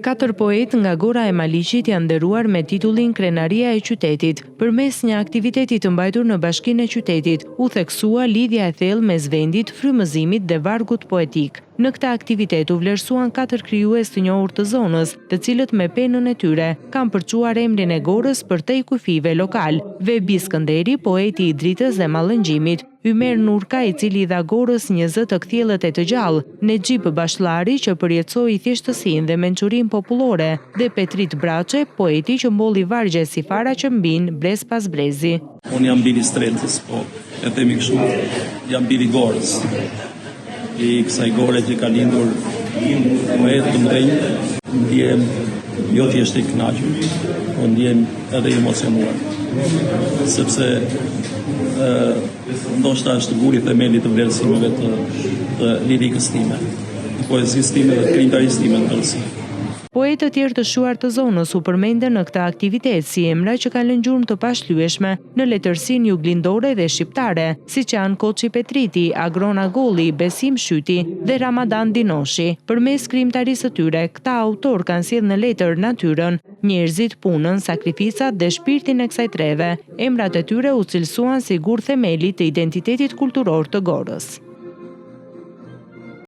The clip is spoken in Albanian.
Katër poet nga Gora e Maliqit janë nderuar me titullin Krenaria e qytetit. Përmes një aktiviteti të mbajtur në Bashkinë e Qytetit, u theksua lidhja e thellë mes vendit, frymëzimit dhe vargut poetik. Në këtë aktivitet u vlerësuan 4 krijues të njohur të zonës, të cilët me penën e tyre kanë përquar emrin e Gorës për te i kufive lokal. Vebi Skënderi, poeti i dritës dhe mallëngjimit, Ymer Nurka, i cili dha Gorës një zë të kthjellët e të gjallë, Nexhip Bashllari, që përjetësoi thjeshtësinë dhe mençurinë popullore, dhe Petrit Braçe, poeti që mbolli vargje si fara që mbin brez pas brezi. Unë jam biri Strelcës, po e themi kështu, jam biri Gorës. I kësaj gore që ka lindur poet të mëdhenj, ndjem jo thjesht i kënaqur, po ndjem edhe i emocionuar. Sepse ndoshta është guri themeli të vlerësimeve të lirikës time, të poezisë time dhe të krijtarisë time në tërësi. Poetë të tjerë të shuar të zonës u përmendën në këtë aktivitet si emra që kanë lënë gjurmë të pashlyeshme në letërsinë juglindore dhe shqiptare, siç janë Koçi Petriti, Agrona Golli, Besim Shyti dhe Ramadan Dinoshi. Përmes krijimtarisë së tyre, këta autor kanë sjellë në letër natyrën, njerëzit, punën, sakrificat dhe shpirtin e kësaj treve. Emrat e tyre u cilësuan si gur themeli të identitetit kulturor të Gorës.